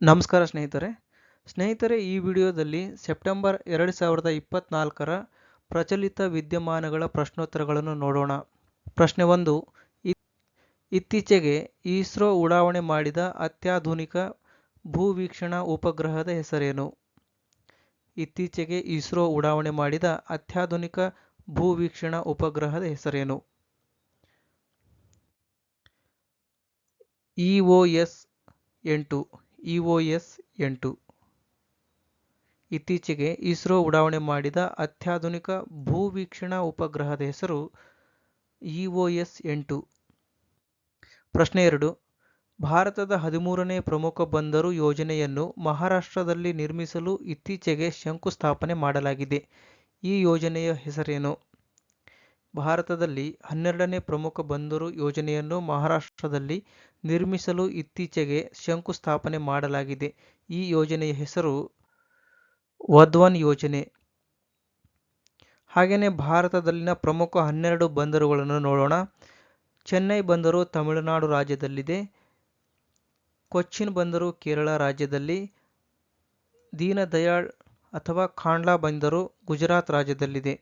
ನಮಸ್ಕಾರ ಸ್ನೇಹಿತರೆ ಈ ವಿಡಿಯೋದಲ್ಲಿ ಸೆಪ್ಟೆಂಬರ್ 2024ರ ಪ್ರಚಲಿತ ವಿದ್ಯಮಾನಗಳ ಪ್ರಶ್ನೋತ್ತರಗಳನ್ನು ನೋಡೋಣ. ಪ್ರಶ್ನೆ 1. ಇತ್ತೀಚೆಗೆ ಇಸ್ರೋ ಉಡಾವಣೆ ಮಾಡಿದ ಅತ್ಯಾಧುನಿಕ ಭೂವೀಕ್ಷಣಾ ಉಪಗ್ರಹದ ಹೆಸರೇನು? ಇತ್ತೀಚೆಗೆ ಇಸ್ರೋ ಉಡಾವಣೆ ಮಾಡಿದ ಅತ್ಯಾಧುನಿಕ ಭೂವೀಕ್ಷಣಾ ಉಪಗ್ರಹದ ಹೆಸರೇನು? EOS-8 EOS-8 ಇತ್ತೀಚೆಗೆ ಇಸ್ರೋ ಉಡಾವಣೆ ಮಾಡಿದ ಅತ್ಯಾಧುನಿಕ ಭೂವೀಕ್ಷಣಾ ಉಪಗ್ರಹದ ಹೆಸರು EOS-8. ಪ್ರಶ್ನೆ 2. ಭಾರತದ 13ನೇ ಪ್ರಮುಖ ಬಂದರು ಯೋಜನೆಯನ್ನು ಮಹಾರಾಷ್ಟ್ರದಲ್ಲಿ ನಿರ್ಮಿಸಲು ಇತ್ತೀಚೆಗೆ ಶಂಕುಸ್ಥಾಪನೆ ಮಾಡಲಾಗಿದೆ. ಈ ಯೋಜನೆಯ ಹೆಸರೇನು? ಭಾರತದಲ್ಲಿ 12ನೇ ಪ್ರಮುಖ ಬಂದರು ಯೋಜನೆಯನ್ನು ಮಹಾರಾಷ್ಟ್ರದಲ್ಲಿ ನಿರ್ಮಿಸಲು ಇತ್ತೀಚೆಗೆ ಶಂಕುಸ್ಥಾಪನೆ ಮಾಡಲಾಗಿದೆ. ಈ ಯೋಜನೆಯ ಹೆಸರು ವಧ್ವನ್ ಯೋಜನೆ. ಹಾಗೆಯೇ ಭಾರತದಲ್ಲಿನ ಪ್ರಮುಖ 12 ಬಂದರುಗಳನ್ನು ನೋಡೋಣ. ಚೆನ್ನೈ ಬಂದರು ತಮಿಳುನಾಡು ರಾಜ್ಯದಲ್ಲಿದೆ. ಕೊಚ್ಚಿನ್ ಬಂದರು ಕೇರಳ ರಾಜ್ಯದಲ್ಲಿ. ದೀನದಯಾಳ್ ಅಥವಾ ಖಾಂಡ್ಲಾ ಬಂದರು ಗುಜರಾತ್ ರಾಜ್ಯದಲ್ಲಿದೆ.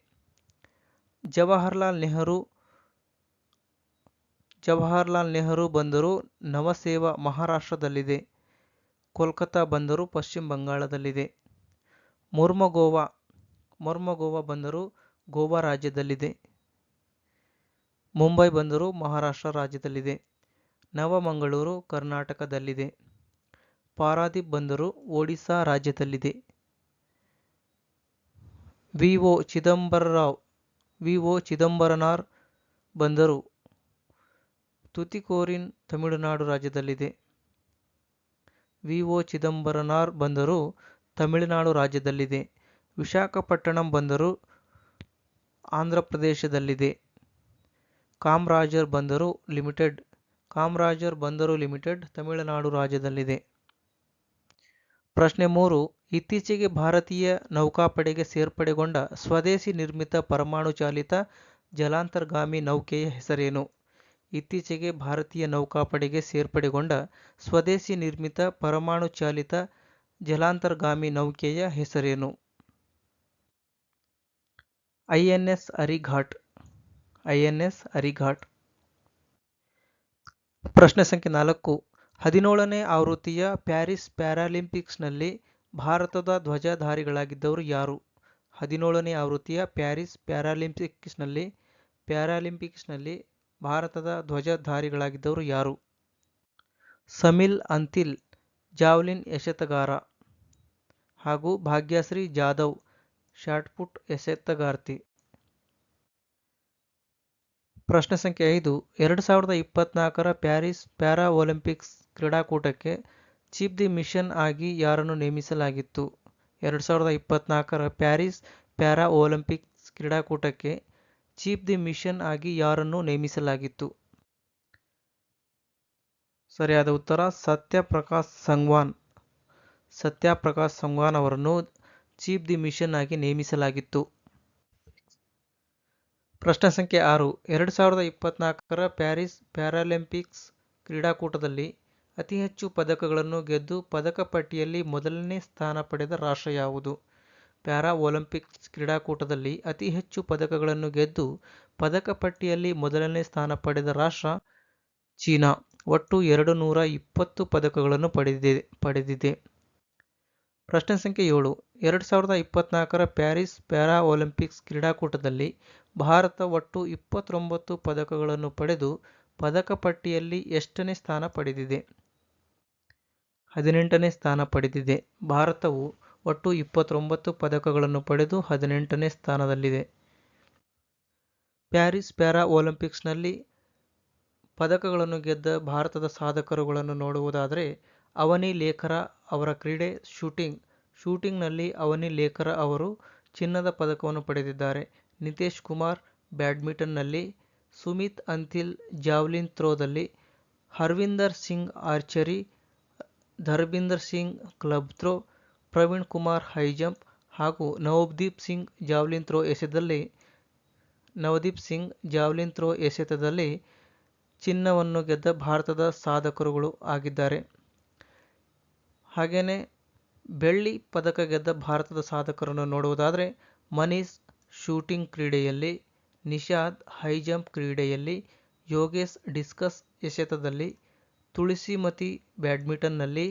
ಜವಾಹರ್ಲಾಲ್ ನೆಹರು ಬಂದರು ನವಸೇವಾ ಮಹಾರಾಷ್ಟ್ರದಲ್ಲಿದೆ. ಕೋಲ್ಕತ್ತಾ ಬಂದರು ಪಶ್ಚಿಮ ಬಂಗಾಳದಲ್ಲಿದೆ. ಮೊರ್ಮೊಗೋವಾ ಬಂದರು ಗೋವಾ ರಾಜ್ಯದಲ್ಲಿದೆ. ಮುಂಬೈ ಬಂದರು ಮಹಾರಾಷ್ಟ್ರ ರಾಜ್ಯದಲ್ಲಿದೆ. ನವಮಂಗಳೂರು ಕರ್ನಾಟಕದಲ್ಲಿದೆ. ಪಾರಾದೀಪ್ ಬಂದರು ಒಡಿಶಾ ರಾಜ್ಯದಲ್ಲಿದೆ. ವಿ.ಒ. ಚಿದಂಬರನಾರ್ ಬಂದರು ತುತಿಕೋರಿನ್ ತಮಿಳುನಾಡು ರಾಜ್ಯದಲ್ಲಿದೆ. ವಿ.ಒ. ಚಿದಂಬರನಾರ್ ಬಂದರು ತಮಿಳುನಾಡು ರಾಜ್ಯದಲ್ಲಿದೆ. ವಿಶಾಖಪಟ್ಟಣಂ ಬಂದರು ಆಂಧ್ರಪ್ರದೇಶದಲ್ಲಿದೆ. ಕಾಮರಾಜರ್ ಬಂದರು ಲಿಮಿಟೆಡ್ ತಮಿಳುನಾಡು ರಾಜ್ಯದಲ್ಲಿದೆ. ಪ್ರಶ್ನೆ 3. ಇತ್ತೀಚೆಗೆ ಭಾರತೀಯ ನೌಕಾಪಡೆಗೆ ಸೇರ್ಪಡೆಗೊಂಡ ಸ್ವದೇಶಿ ನಿರ್ಮಿತ ಪರಮಾಣು ಚಾಲಿತ ಜಲಾಂತರ್ಗಾಮಿ ನೌಕೆಯ ಹೆಸರೇನು? ಇತ್ತೀಚೆಗೆ ಭಾರತೀಯ ನೌಕಾಪಡೆಗೆ ಸೇರ್ಪಡೆಗೊಂಡ ಸ್ವದೇಶಿ ನಿರ್ಮಿತ ಪರಮಾಣು ಚಾಲಿತ ಜಲಾಂತರ್ಗಾಮಿ ನೌಕೆಯ ಹೆಸರೇನು? ಐಎನ್ಎಸ್ ಅರಿಘಾಟ್. ಪ್ರಶ್ನೆ ಸಂಖ್ಯೆ 4. 17ನೇ ಆವೃತ್ತಿಯ ಪ್ಯಾರಿಸ್ ಪ್ಯಾರಾಲಿಂಪಿಕ್ಸ್ನಲ್ಲಿ ಭಾರತದ ಧ್ವಜಧಾರಿಗಳಾಗಿದ್ದವರು ಯಾರು? 17ನೇ ಆವೃತ್ತಿಯ ಪ್ಯಾರಿಸ್ ಪ್ಯಾರಾಲಿಂಪಿಕ್ಸ್ನಲ್ಲಿ ಭಾರತದ ಧ್ವಜಧಾರಿಗಳಾಗಿದ್ದವರು ಯಾರು? ಸಮಿಲ್ ಅಂತಿಲ್ ಜಾವ್ಲಿನ್ ಎಸೆತಗಾರ ಹಾಗೂ ಭಾಗ್ಯಶ್ರೀ ಜಾಧವ್ ಶಾಟ್ಪುಟ್ ಎಸೆತಗಾರ್ತಿ. ಪ್ರಶ್ನೆ ಸಂಖ್ಯೆ 5. 2024ರ ಪ್ಯಾರಿಸ್ ಪ್ಯಾರಾ ಒಲಿಂಪಿಕ್ಸ್ ಕ್ರೀಡಾಕೂಟಕ್ಕೆ ಚೀಫ್ ದಿ ಮಿಷನ್ ಆಗಿ ಯಾರನ್ನು ನೇಮಿಸಲಾಗಿತ್ತು? 2024ರ ಪ್ಯಾರಿಸ್ ಪ್ಯಾರಾ ಒಲಿಂಪಿಕ್ಸ್ ಕ್ರೀಡಾಕೂಟಕ್ಕೆ ಚೀಫ್ ದಿ ಮಿಷನ್ ಆಗಿ ಯಾರನ್ನು ನೇಮಿಸಲಾಗಿತ್ತು? ಸರಿಯಾದ ಉತ್ತರ ಸತ್ಯಪ್ರಕಾಶ್ ಸಂಗ್ವಾನ್ ಅವರನ್ನು ಚೀಫ್ ದಿ ಮಿಷನ್ ಆಗಿ ನೇಮಿಸಲಾಗಿತ್ತು. ಪ್ರಶ್ನೆ ಸಂಖ್ಯೆ 6. 2024ರ ಪ್ಯಾರಿಸ್ ಪ್ಯಾರಾಲಿಂಪಿಕ್ಸ್ ಕ್ರೀಡಾಕೂಟದಲ್ಲಿ ಅತಿ ಹೆಚ್ಚು ಪದಕಗಳನ್ನು ಗೆದ್ದು ಪದಕ ಪಟ್ಟಿಯಲ್ಲಿ ಮೊದಲನೇ ಸ್ಥಾನ ಪಡೆದ ರಾಷ್ಟ್ರ ಯಾವುದು? ಪ್ಯಾರಾ ಒಲಿಂಪಿಕ್ಸ್ ಕ್ರೀಡಾಕೂಟದಲ್ಲಿ ಅತಿ ಹೆಚ್ಚು ಪದಕಗಳನ್ನು ಗೆದ್ದು ಪದಕ ಪಟ್ಟಿಯಲ್ಲಿ ಮೊದಲನೇ ಸ್ಥಾನ ಪಡೆದ ರಾಷ್ಟ್ರ ಚೀನಾ. ಒಟ್ಟು 220 ಪದಕಗಳನ್ನು ಪಡೆದಿದೆ. ಪ್ರಶ್ನೆ ಸಂಖ್ಯೆ 7. 2024ರ ಪ್ಯಾರಿಸ್ ಪ್ಯಾರಾ ಒಲಿಂಪಿಕ್ಸ್ ಕ್ರೀಡಾಕೂಟದಲ್ಲಿ ಭಾರತ ಒಟ್ಟು 29 ಪದಕಗಳನ್ನು ಪಡೆದು ಪದಕ ಪಟ್ಟಿಯಲ್ಲಿ ಎಷ್ಟನೇ ಸ್ಥಾನ ಪಡೆದಿದೆ? 18ನೇ ಸ್ಥಾನ ಪಡೆದಿದೆ. ಭಾರತವು ಒಟ್ಟು 29 ಪದಕಗಳನ್ನು ಪಡೆದು 18ನೇ ಸ್ಥಾನದಲ್ಲಿದೆ. ಪ್ಯಾರಿಸ್ ಪ್ಯಾರಾ ಒಲಿಂಪಿಕ್ಸ್ನಲ್ಲಿ ಪದಕಗಳನ್ನು ಗೆದ್ದ ಭಾರತದ ಸಾಧಕರುಗಳನ್ನು ನೋಡುವುದಾದರೆ ಅವನಿ ಲೇಖರ ಅವರ ಕ್ರೀಡೆ ಶೂಟಿಂಗ್ನಲ್ಲಿ ಅವನಿ ಲೇಖರ ಅವರು ಚಿನ್ನದ ಪದಕವನ್ನು ಪಡೆದಿದ್ದಾರೆ. ನಿತೇಶ್ ಕುಮಾರ್ ಬ್ಯಾಡ್ಮಿಂಟನ್ನಲ್ಲಿ, ಸುಮಿತ್ ಅಂತಿಲ್ ಜಾವ್ಲಿನ್ ಥ್ರೋದಲ್ಲಿ, Harvinder Singh archery, Dharbinder Singh club throw, Praveen Kumar high jump ಹಾಗೂ ನವದೀಪ್ ಸಿಂಗ್ ಜಾವ್ಲಿನ್ ಥ್ರೋ ಎಸೆತದಲ್ಲಿ ಚಿನ್ನವನ್ನು ಗೆದ್ದ ಭಾರತದ ಸಾಧಕರುಗಳು ಆಗಿದ್ದಾರೆ. ಹಾಗೆಯೇ ಬೆಳ್ಳಿ ಪದಕ ಗೆದ್ದ ಭಾರತದ ಸಾಧಕರನ್ನು ನೋಡುವುದಾದರೆ ಮನೀಶ್ ಶೂಟಿಂಗ್ ಕ್ರೀಡೆಯಲ್ಲಿ, ನಿಷಾದ್ ಹೈ ಜಂಪ್ ಕ್ರೀಡೆಯಲ್ಲಿ, ಯೋಗೇಶ್ ಡಿಸ್ಕಸ್ ಎಸೆತದಲ್ಲಿ, ತುಳಸಿಮತಿ ಬ್ಯಾಡ್ಮಿಂಟನ್ನಲ್ಲಿ,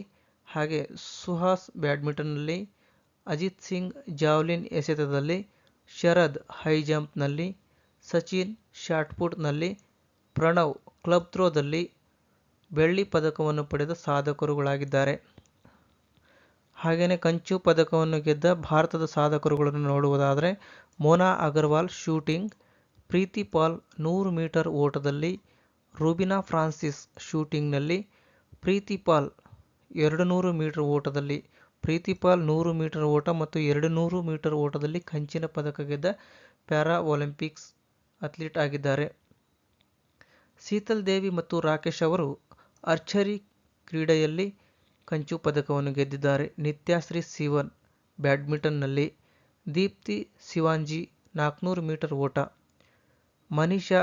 ಹಾಗೆ ಸುಹಾಸ್ ಬ್ಯಾಡ್ಮಿಂಟನ್ನಲ್ಲಿ, ಅಜಿತ್ ಸಿಂಗ್ ಜಾವ್ಲಿನ್ ಎಸೆತದಲ್ಲಿ, ಶರದ್ ಹೈ ಜಂಪ್ನಲ್ಲಿ, ಸಚಿನ್ ಶಾಟ್ಪುಟ್ನಲ್ಲಿ, ಪ್ರಣವ್ ಕ್ಲಬ್ ಥ್ರೋದಲ್ಲಿ ಬೆಳ್ಳಿ ಪದಕವನ್ನು ಪಡೆದ ಸಾಧಕರುಗಳಾಗಿದ್ದಾರೆ. ಹಾಗೆಯೇ ಕಂಚು ಪದಕವನ್ನು ಗೆದ್ದ ಭಾರತದ ಸಾಧಕರುಗಳನ್ನು ನೋಡುವುದಾದರೆ ಮೋನಾ ಅಗರ್ವಾಲ್ ಶೂಟಿಂಗ್, ಪ್ರೀತಿ ಪಾಲ್ 100 ಮೀಟರ್ ಓಟದಲ್ಲಿ, ರೂಬಿನಾ ಫ್ರಾನ್ಸಿಸ್ ಶೂಟಿಂಗ್ನಲ್ಲಿ, ಪ್ರೀತಿ ಪಾಲ್ 200 ಮೀಟರ್ ಓಟದಲ್ಲಿ, ಪ್ರೀತಿ ಪಾಲ್ 100 ಮೀಟರ್ ಓಟ ಮತ್ತು 200 ಮೀಟರ್ ಓಟದಲ್ಲಿ ಕಂಚಿನ ಪದಕ ಗೆದ್ದ ಪ್ಯಾರಾ ಒಲಿಂಪಿಕ್ಸ್ ಅಥ್ಲೀಟ್ ಆಗಿದ್ದಾರೆ. ಶೀತಲ್ ದೇವಿ ಮತ್ತು ರಾಕೇಶ್ ಅವರು ಆರ್ಚರಿ ಕ್ರೀಡೆಯಲ್ಲಿ ಕಂಚು ಪದಕವನ್ನು ಗೆದ್ದಿದ್ದಾರೆ. ನಿತ್ಯಶ್ರೀ ಸಿವನ್ ಬ್ಯಾಡ್ಮಿಂಟನ್ನಲ್ಲಿ, ದೀಪ್ತಿ ಶಿವಾಂಜಿ 400 ಮೀಟರ್ ಓಟ, ಮನೀಷಾ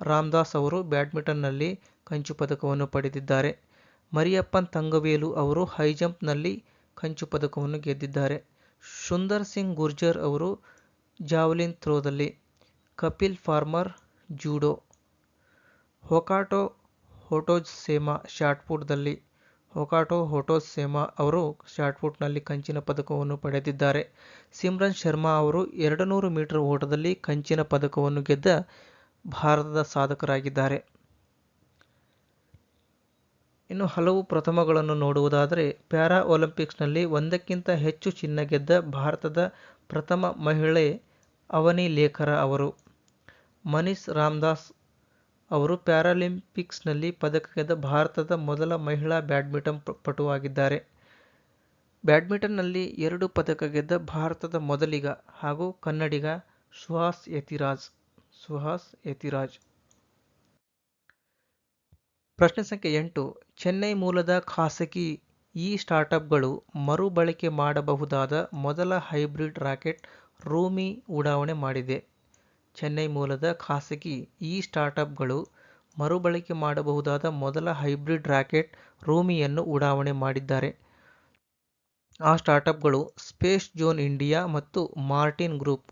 ರಾಮದಾಸ್ ಅವರು ಬ್ಯಾಡ್ಮಿಂಟನ್ನಲ್ಲಿ ಕಂಚು ಪದಕವನ್ನು ಪಡೆದಿದ್ದಾರೆ. ಮರಿಯಪ್ಪನ್ ತಂಗವೇಲು ಅವರು ಹೈ ಜಂಪ್ನಲ್ಲಿ ಕಂಚು ಪದಕವನ್ನು ಗೆದ್ದಿದ್ದಾರೆ. ಸುಂದರ್ ಸಿಂಗ್ ಗುರ್ಜರ್ ಅವರು ಜಾವಲಿನ್ ಥ್ರೋದಲ್ಲಿ, ಕಪಿಲ್ ಫಾರ್ಮರ್ ಜೂಡೋ, ಹೊಕಾಟೊ ಹೊಟೊಜ್-ಸೇಮಾ ಶಾಟ್ಪುಟ್ದಲ್ಲಿ, ಹೊಕಾಟೊ ಹೊಟೊಜ್-ಸೇಮಾ ಅವರು ಶಾಟ್ಪುಟ್ನಲ್ಲಿ ಕಂಚಿನ ಪದಕವನ್ನು ಪಡೆದಿದ್ದಾರೆ. ಸಿಮ್ರನ್ ಶರ್ಮಾ ಅವರು 200 ಮೀಟರ್ ಓಟದಲ್ಲಿ ಕಂಚಿನ ಪದಕವನ್ನು ಗೆದ್ದ ಭಾರತದ ಸಾಧಕರಾಗಿದ್ದಾರೆ. ಇನ್ನು ಹಲವು ಪ್ರಥಮಗಳನ್ನು ನೋಡುವುದಾದರೆ ಪ್ಯಾರಾ ಒಲಿಂಪಿಕ್ಸ್ನಲ್ಲಿ ಒಂದಕ್ಕಿಂತ ಹೆಚ್ಚು ಚಿನ್ನ ಗೆದ್ದ ಭಾರತದ ಪ್ರಥಮ ಮಹಿಳೆ ಅವನಿ ಲೇಖರ ಅವರು. ಮನೀಶ್ ರಾಮದಾಸ್ ಅವರು ಪ್ಯಾರಾಲಿಂಪಿಕ್ಸ್ನಲ್ಲಿ ಪದಕ ಗೆದ್ದ ಭಾರತದ ಮೊದಲ ಮಹಿಳಾ ಬ್ಯಾಡ್ಮಿಂಟನ್ ಪಟುವಾಗಿದ್ದಾರೆ. ಬ್ಯಾಡ್ಮಿಂಟನ್ನಲ್ಲಿ 2 ಪದಕ ಗೆದ್ದ ಭಾರತದ ಮೊದಲಿಗ ಹಾಗೂ ಕನ್ನಡಿಗ ಸುಹಾಸ್ ಯತಿರಾಜ್. ಪ್ರಶ್ನೆ ಸಂಖ್ಯೆ 8. ಚೆನ್ನೈ ಮೂಲದ ಖಾಸಗಿ ಸ್ಟಾರ್ಟ್ಅಪ್ಗಳು ಮರುಬಳಕೆ ಮಾಡಬಹುದಾದ ಮೊದಲ ಹೈಬ್ರಿಡ್ ರಾಕೆಟ್ ರೂಮಿ ಉಡಾವಣೆ ಮಾಡಿದೆ. ಚೆನ್ನೈ ಮೂಲದ ಖಾಸಗಿ ಸ್ಟಾರ್ಟ್ಅಪ್ಗಳು ಮರುಬಳಕೆ ಮಾಡಬಹುದಾದ ಮೊದಲ ಹೈಬ್ರಿಡ್ ರಾಕೆಟ್ ರೂಮಿಯನ್ನು ಉಡಾವಣೆ ಮಾಡಿದ್ದಾರೆ. ಆ ಸ್ಟಾರ್ಟ್ಅಪ್ಗಳು ಸ್ಪೇಸ್ ಜೋನ್ ಇಂಡಿಯಾ ಮತ್ತು ಮಾರ್ಟಿನ್ ಗ್ರೂಪ್.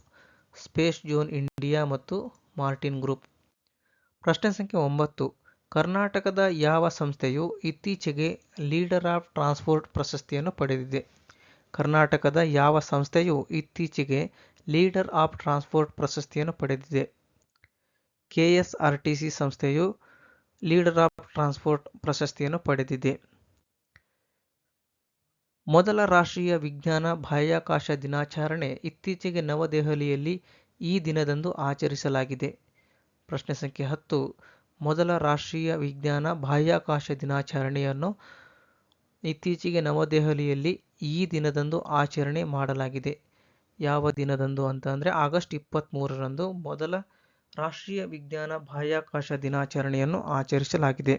ಪ್ರಶ್ನೆ ಸಂಖ್ಯೆ 9. ಕರ್ನಾಟಕದ ಯಾವ ಸಂಸ್ಥೆಯು ಇತ್ತೀಚೆಗೆ ಲೀಡರ್ ಆಫ್ ಟ್ರಾನ್ಸ್ಪೋರ್ಟ್ ಪ್ರಶಸ್ತಿಯನ್ನು ಪಡೆದಿದೆ? ಕರ್ನಾಟಕದ ಯಾವ ಸಂಸ್ಥೆಯು ಇತ್ತೀಚೆಗೆ ಲೀಡರ್ ಆಫ್ ಟ್ರಾನ್ಸ್ಪೋರ್ಟ್ ಪ್ರಶಸ್ತಿಯನ್ನು ಪಡೆದಿದೆ? ಕೆಎಸ್ಆರ್ಟಿಸಿ ಸಂಸ್ಥೆಯು ಲೀಡರ್ ಆಫ್ ಟ್ರಾನ್ಸ್ಪೋರ್ಟ್ ಪ್ರಶಸ್ತಿಯನ್ನು ಪಡೆದಿದೆ. ಮೊದಲ ರಾಷ್ಟ್ರೀಯ ವಿಜ್ಞಾನ ಬಾಹ್ಯಾಕಾಶ ದಿನಾಚರಣೆ ಇತ್ತೀಚೆಗೆ ನವದೆಹಲಿಯಲ್ಲಿ ಈ ದಿನದಂದು ಆಚರಿಸಲಾಗಿದೆ. ಪ್ರಶ್ನೆ ಸಂಖ್ಯೆ 10. ಮೊದಲ ರಾಷ್ಟ್ರೀಯ ವಿಜ್ಞಾನ ಬಾಹ್ಯಾಕಾಶ ದಿನಾಚರಣೆಯನ್ನು ಇತ್ತೀಚೆಗೆ ನವದೆಹಲಿಯಲ್ಲಿ ಈ ದಿನದಂದು ಆಚರಣೆ ಮಾಡಲಾಗಿದೆ. ಯಾವ ದಿನದಂದು ಅಂತಂದರೆ ಆಗಸ್ಟ್ 23ರಂದು ಮೊದಲ ರಾಷ್ಟ್ರೀಯ ವಿಜ್ಞಾನ ಬಾಹ್ಯಾಕಾಶ ದಿನಾಚರಣೆಯನ್ನು ಆಚರಿಸಲಾಗಿದೆ.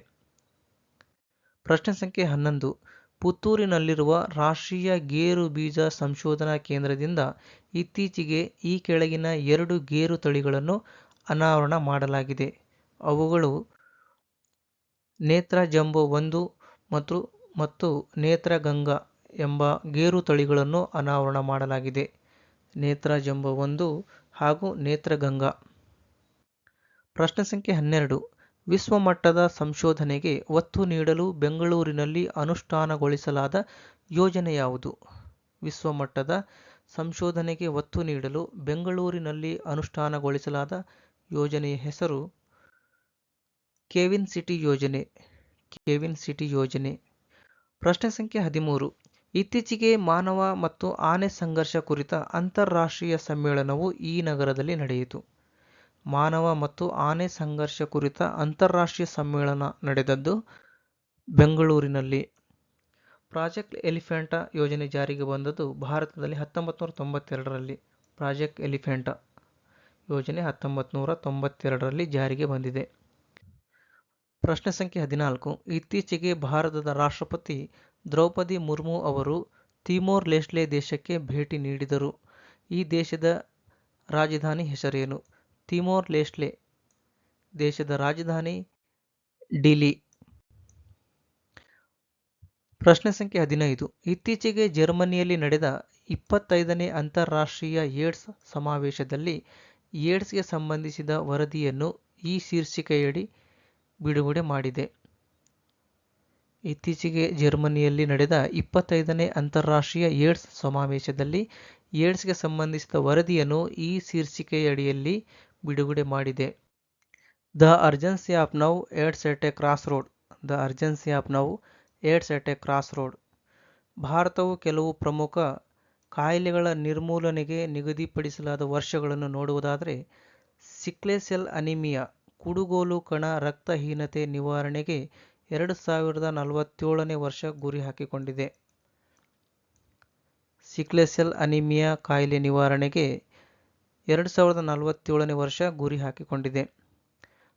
ಪ್ರಶ್ನೆ ಸಂಖ್ಯೆ 11. ಪುತ್ತೂರಿನಲ್ಲಿರುವ ರಾಷ್ಟ್ರೀಯ ಗೇರು ಬೀಜ ಸಂಶೋಧನಾ ಕೇಂದ್ರದಿಂದ ಇತ್ತೀಚೆಗೆ ಈ ಕೆಳಗಿನ 2 ಗೇರು ತಳಿಗಳನ್ನು ಅನಾವರಣ ಮಾಡಲಾಗಿದೆ. ಅವುಗಳು ನೇತ್ರ ಜಂಬೋ 1 ಮತ್ತು ನೇತ್ರ ಗಂಗಾ ಎಂಬ ಗೇರು ತಳಿಗಳನ್ನು ಅನಾವರಣ ಮಾಡಲಾಗಿದೆ. ನೇತ್ರ ಜಂಬೋ 1 ಹಾಗೂ ನೇತ್ರ ಗಂಗಾ. ಪ್ರಶ್ನೆ ಸಂಖ್ಯೆ 12. ವಿಶ್ವಮಟ್ಟದ ಸಂಶೋಧನೆಗೆ ಒತ್ತು ನೀಡಲು ಬೆಂಗಳೂರಿನಲ್ಲಿ ಅನುಷ್ಠಾನಗೊಳಿಸಲಾದ ಯೋಜನೆ ಯಾವುದು? ವಿಶ್ವಮಟ್ಟದ ಸಂಶೋಧನೆಗೆ ಒತ್ತು ನೀಡಲು ಬೆಂಗಳೂರಿನಲ್ಲಿ ಅನುಷ್ಠಾನಗೊಳಿಸಲಾದ ಯೋಜನೆಯ ಹೆಸರು ಕೆವಿನ್ ಸಿಟಿ ಯೋಜನೆ. ಪ್ರಶ್ನೆ ಸಂಖ್ಯೆ 13. ಇತ್ತೀಚೆಗೆ ಮಾನವ ಮತ್ತು ಆನೆ ಸಂಘರ್ಷ ಕುರಿತ ಅಂತಾರಾಷ್ಟ್ರೀಯ ಸಮ್ಮೇಳನವು ಈ ನಗರದಲ್ಲಿ ನಡೆಯಿತು. ಮಾನವ ಮತ್ತು ಆನೆ ಸಂಘರ್ಷ ಕುರಿತ ಅಂತಾರಾಷ್ಟ್ರೀಯ ಸಮ್ಮೇಳನ ನಡೆದದ್ದು ಬೆಂಗಳೂರಿನಲ್ಲಿ. ಪ್ರಾಜೆಕ್ಟ್ ಎಲಿಫೆಂಟಾ ಯೋಜನೆ ಜಾರಿಗೆ ಬಂದದ್ದು ಭಾರತದಲ್ಲಿ 1992ರಲ್ಲಿ. ಪ್ರಾಜೆಕ್ಟ್ ಎಲಿಫೆಂಟಾ ಯೋಜನೆ 1992ರಲ್ಲಿ ಜಾರಿಗೆ ಬಂದಿದೆ. ಪ್ರಶ್ನೆ ಸಂಖ್ಯೆ 14. ಇತ್ತೀಚೆಗೆ ಭಾರತದ ರಾಷ್ಟ್ರಪತಿ ದ್ರೌಪದಿ ಮುರ್ಮು ಅವರು ತಿಮೋರ್ ಲೆಸ್ಟೆ ದೇಶಕ್ಕೆ ಭೇಟಿ ನೀಡಿದರು. ಈ ದೇಶದ ರಾಜಧಾನಿ ಹೆಸರೇನು? ತಿಮೋರ್ ಲೆಸ್ಟೆ ದೇಶದ ರಾಜಧಾನಿ ಡಿಲಿ. ಪ್ರಶ್ನೆ ಸಂಖ್ಯೆ 15. ಇತ್ತೀಚೆಗೆ ಜರ್ಮನಿಯಲ್ಲಿ ನಡೆದ 25ನೇ ಅಂತಾರಾಷ್ಟ್ರೀಯ ಏಡ್ಸ್ ಸಮಾವೇಶದಲ್ಲಿ ಏಡ್ಸ್ಗೆ ಸಂಬಂಧಿಸಿದ ವರದಿಯನ್ನು ಈ ಶೀರ್ಷಿಕೆಯಡಿ ಬಿಡುಗಡೆ ಮಾಡಿದೆ. ಇತ್ತೀಚೆಗೆ ಜರ್ಮನಿಯಲ್ಲಿ ನಡೆದ 25ನೇ ಅಂತಾರಾಷ್ಟ್ರೀಯ ಏಡ್ಸ್ ಸಮಾವೇಶದಲ್ಲಿ ಏಡ್ಸ್ಗೆ ಸಂಬಂಧಿಸಿದ ವರದಿಯನ್ನು ಈ ಶೀರ್ಷಿಕೆಯಡಿಯಲ್ಲಿ ಬಿಡುಗಡೆ ಮಾಡಿದೆ. The urgency of now AIDS at a cross road. The urgency of now AIDS at a cross road. ಭಾರತವು ಕೆಲವು ಪ್ರಮುಖ ಕಾಯಿಲೆಗಳ ನಿರ್ಮೂಲನೆಗೆ ನಿಗದಿಪಡಿಸಲಾದ ವರ್ಷಗಳನ್ನು ನೋಡುವುದಾದರೆ, ಸಿಕ್ಲೆ ಸೆಲ್ ಅನಿಮಿಯಾ ಕುಡುಗೋಲು ಕಣ ರಕ್ತಹೀನತೆ ನಿವಾರಣೆಗೆ 2047ನೇ ವರ್ಷ ಗುರಿ ಹಾಕಿಕೊಂಡಿದೆ. ಸಿಕ್ಲೆ ಸೆಲ್ ಅನಿಮಿಯಾ ಕಾಯಿಲೆ ನಿವಾರಣೆಗೆ 2047ನೇ ವರ್ಷ ಗುರಿ ಹಾಕಿಕೊಂಡಿದೆ.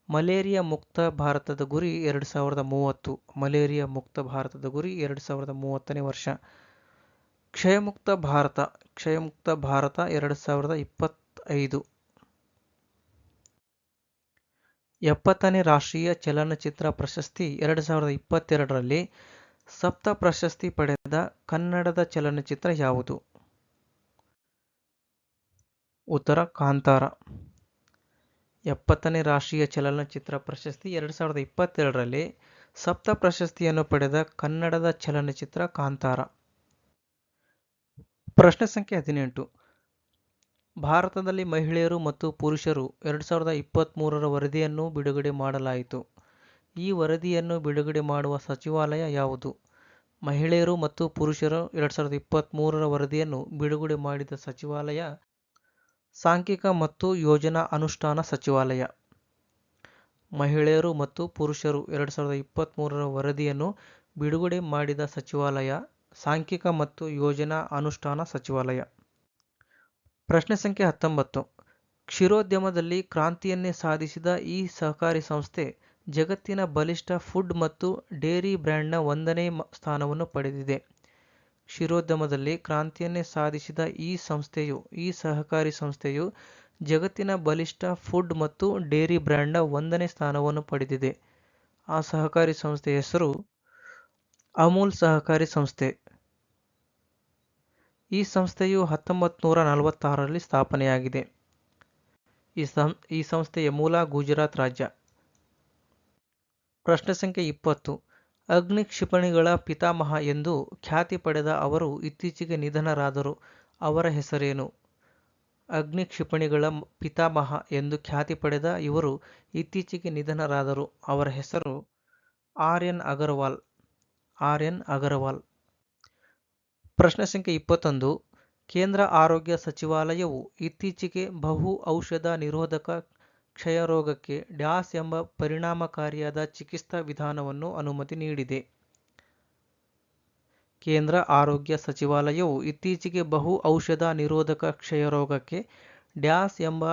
ಮಲೇರಿಯಾ ಮುಕ್ತ ಭಾರತದ ಗುರಿ 2030. ಮಲೇರಿಯಾ ಮುಕ್ತ ಭಾರತದ ಗುರಿ 2030ನೇ ವರ್ಷ. ಕ್ಷಯಮುಕ್ತ ಭಾರತ. ಕ್ಷಯಮುಕ್ತ ಭಾರತ 2025. 70ನೇ ರಾಷ್ಟ್ರೀಯ ಚಲನಚಿತ್ರ ಪ್ರಶಸ್ತಿ 2022ರಲ್ಲಿ ಸಪ್ತ ಪ್ರಶಸ್ತಿ ಪಡೆದ ಕನ್ನಡದ ಚಲನಚಿತ್ರ ಯಾವುದು? ಉತ್ತರ ಕಾಂತಾರ. 70ನೇ ರಾಷ್ಟ್ರೀಯ ಚಲನಚಿತ್ರ ಪ್ರಶಸ್ತಿ 2022ರಲ್ಲಿ ಸಪ್ತ ಪ್ರಶಸ್ತಿಯನ್ನು ಪಡೆದ ಕನ್ನಡದ ಚಲನಚಿತ್ರ ಕಾಂತಾರ. ಪ್ರಶ್ನೆ ಸಂಖ್ಯೆ 18. ಭಾರತದಲ್ಲಿ ಮಹಿಳೆಯರು ಮತ್ತು ಪುರುಷರು 2023ರ ವರದಿಯನ್ನು ಬಿಡುಗಡೆ ಮಾಡಲಾಯಿತು. ಈ ವರದಿಯನ್ನು ಬಿಡುಗಡೆ ಮಾಡುವ ಸಚಿವಾಲಯ ಯಾವುದು? ಮಹಿಳೆಯರು ಮತ್ತು ಪುರುಷರು 2023ರ ವರದಿಯನ್ನು ಬಿಡುಗಡೆ ಮಾಡಿದ ಸಚಿವಾಲಯ ಸಾಂಖ್ಯಿಕ ಮತ್ತು ಯೋಜನಾ ಅನುಷ್ಠಾನ ಸಚಿವಾಲಯ. ಮಹಿಳೆಯರು ಮತ್ತು ಪುರುಷರು 2023ರ ವರದಿಯನ್ನು ಬಿಡುಗಡೆ ಮಾಡಿದ ಸಚಿವಾಲಯ ಸಾಂಖ್ಯಿಕ ಮತ್ತು ಯೋಜನಾ ಅನುಷ್ಠಾನ ಸಚಿವಾಲಯ. ಪ್ರಶ್ನೆ ಸಂಖ್ಯೆ 19. ಕ್ಷೀರೋದ್ಯಮದಲ್ಲಿ ಕ್ರಾಂತಿಯನ್ನೇ ಸಾಧಿಸಿದ ಈ ಸಹಕಾರಿ ಸಂಸ್ಥೆ ಜಗತ್ತಿನ ಬಲಿಷ್ಠ ಫುಡ್ ಮತ್ತು ಡೇರಿ ಬ್ರ್ಯಾಂಡ್ನ 1ನೇ ಸ್ಥಾನವನ್ನು ಪಡೆದಿದೆ. ಕ್ಷೀರೋದ್ಯಮದಲ್ಲಿ ಕ್ರಾಂತಿಯನ್ನೇ ಸಾಧಿಸಿದ ಈ ಸಹಕಾರಿ ಸಂಸ್ಥೆಯು ಜಗತ್ತಿನ ಬಲಿಷ್ಠ ಫುಡ್ ಮತ್ತು ಡೇರಿ ಬ್ರ್ಯಾಂಡ್ನ 1ನೇ ಸ್ಥಾನವನ್ನು ಪಡೆದಿದೆ. ಆ ಸಹಕಾರಿ ಸಂಸ್ಥೆಯ ಹೆಸರು ಅಮೂಲ್ ಸಹಕಾರಿ ಸಂಸ್ಥೆ. ಈ ಸಂಸ್ಥೆಯು 1946ರಲ್ಲಿ ಸ್ಥಾಪನೆಯಾಗಿದೆ. ಈ ಸಂಸ್ಥೆಯ ಮೂಲ ಗುಜರಾತ್ ರಾಜ್ಯ. ಪ್ರಶ್ನೆ ಸಂಖ್ಯೆ 20. ಅಗ್ನಿ ಕ್ಷಿಪಣಿಗಳ ಪಿತಾಮಹ ಎಂದು ಖ್ಯಾತಿ ಪಡೆದ ಅವರು ಇತ್ತೀಚೆಗೆ ನಿಧನರಾದರು. ಅವರ ಹೆಸರೇನು? ಅಗ್ನಿ ಕ್ಷಿಪಣಿಗಳ ಪಿತಾಮಹ ಎಂದು ಖ್ಯಾತಿ ಪಡೆದ ಇವರು ಇತ್ತೀಚೆಗೆ ನಿಧನರಾದರು. ಅವರ ಹೆಸರು ಆರ್.ಎನ್. ಅಗರ್ವಾಲ್. ಆರ್.ಎನ್. ಅಗರ್ವಾಲ್. ಪ್ರಶ್ನೆ ಸಂಖ್ಯೆ 21. ಕೇಂದ್ರ ಆರೋಗ್ಯ ಸಚಿವಾಲಯವು ಇತ್ತೀಚೆಗೆ ಬಹು ಔಷಧ ನಿರೋಧಕ ಕ್ಷಯರೋಗಕ್ಕೆ ಡ್ಯಾಸ್ ಎಂಬ ಪರಿಣಾಮಕಾರಿಯಾದ ಚಿಕಿತ್ಸಾ ವಿಧಾನವನ್ನು ಅನುಮತಿ ನೀಡಿದೆ. ಕೇಂದ್ರ ಆರೋಗ್ಯ ಸಚಿವಾಲಯವು ಇತ್ತೀಚೆಗೆ ಬಹು ಔಷಧ ನಿರೋಧಕ ಕ್ಷಯರೋಗಕ್ಕೆ ಡ್ಯಾಸ್ ಎಂಬ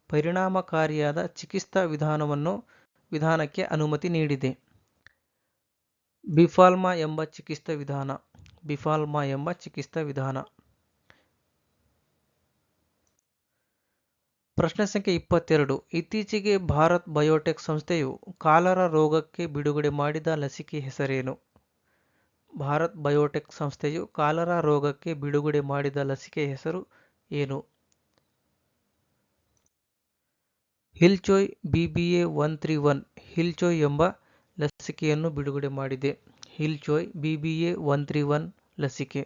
ಪರಿಣಾಮಕಾರಿಯಾದ ಚಿಕಿತ್ಸಾ ವಿಧಾನಕ್ಕೆ ಅನುಮತಿ ನೀಡಿದೆ. ಬಿಫಾಲ್ಮಾ ಎಂಬ ಚಿಕಿತ್ಸಾ ವಿಧಾನ. ಬಿಫಾಲ್ಮಾ ಎಂಬ ಚಿಕಿತ್ಸಾ ವಿಧಾನ. ಪ್ರಶ್ನೆ ಸಂಖ್ಯೆ 22. ಇತ್ತೀಚೆಗೆ ಭಾರತ್ ಬಯೋಟೆಕ್ ಸಂಸ್ಥೆಯು ಕಾಲರ ರೋಗಕ್ಕೆ ಬಿಡುಗಡೆ ಮಾಡಿದ ಲಸಿಕೆ ಹೆಸರೇನು? ಭಾರತ್ ಬಯೋಟೆಕ್ ಸಂಸ್ಥೆಯು ಕಾಲರ ರೋಗಕ್ಕೆ ಬಿಡುಗಡೆ ಮಾಡಿದ ಲಸಿಕೆ ಹೆಸರು ಏನು? ಹಿಲ್ಚೋಯ್ BBA 131. ಹಿಲ್ಚೋಯ್ ಎಂಬ ಲಸಿಕೆಯನ್ನು ಬಿಡುಗಡೆ ಮಾಡಿದೆ. ಹಿಲ್ಚೋಯ್ BBA 131 ಲಸಿಕೆ.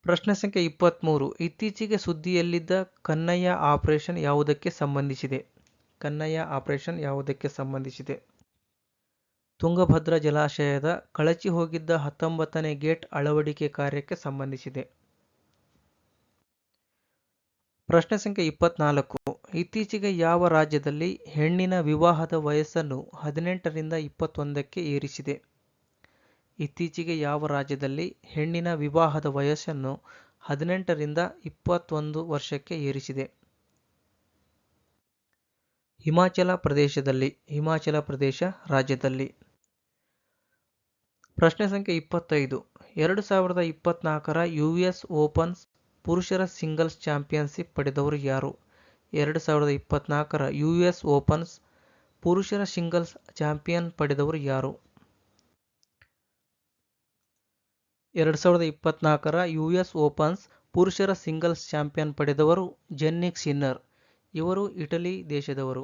ಪ್ರಶ್ನೆ ಸಂಖ್ಯೆ 23. ಇತ್ತೀಚೆಗೆ ಸುದ್ದಿಯಲ್ಲಿದ್ದ ಕನ್ನಯ್ಯ ಆಪರೇಷನ್ ಯಾವುದಕ್ಕೆ ಸಂಬಂಧಿಸಿದೆ? ಕನ್ನಯ್ಯ ಆಪರೇಷನ್ ಯಾವುದಕ್ಕೆ ಸಂಬಂಧಿಸಿದೆ? ತುಂಗಭದ್ರಾ ಜಲಾಶಯದ ಕಳಚಿ ಹೋಗಿದ್ದ 19ನೇ ಗೇಟ್ ಅಳವಡಿಕೆ ಕಾರ್ಯಕ್ಕೆ ಸಂಬಂಧಿಸಿದೆ. ಪ್ರಶ್ನೆ ಸಂಖ್ಯೆ 24. ಇತ್ತೀಚೆಗೆ ಯಾವ ರಾಜ್ಯದಲ್ಲಿ ಹೆಣ್ಣಿನ ವಿವಾಹದ ವಯಸ್ಸನ್ನು 18ರಿಂದ 21ಕ್ಕೆ ಏರಿಸಿದೆ? ಇತ್ತೀಚೆಗೆ ಯಾವ ರಾಜ್ಯದಲ್ಲಿ ಹೆಣ್ಣಿನ ವಿವಾಹದ ವಯಸ್ಸನ್ನು 18ರಿಂದ 21 ವರ್ಷಕ್ಕೆ ಏರಿಸಿದೆ? ಹಿಮಾಚಲ ಪ್ರದೇಶದಲ್ಲಿ. ಹಿಮಾಚಲ ಪ್ರದೇಶ ರಾಜ್ಯದಲ್ಲಿ. ಪ್ರಶ್ನೆ ಸಂಖ್ಯೆ 25. 2024ರ US ಓಪನ್ ಪುರುಷರ ಸಿಂಗಲ್ಸ್ ಚಾಂಪಿಯನ್ಶಿಪ್ ಪಡೆದವರು ಯಾರು? 2024ರ US ಓಪನ್ ಪುರುಷರ ಸಿಂಗಲ್ಸ್ ಚಾಂಪಿಯನ್ ಪಡೆದವರು ಯಾರು? 2024ರ US ಓಪನ್ಸ್ ಪುರುಷರ ಸಿಂಗಲ್ಸ್ ಚಾಂಪಿಯನ್ ಪಡೆದವರು ಜೆನ್ನಿಕ್ ಸಿನ್ನರ್. ಇವರು ಇಟಲಿ ದೇಶದವರು.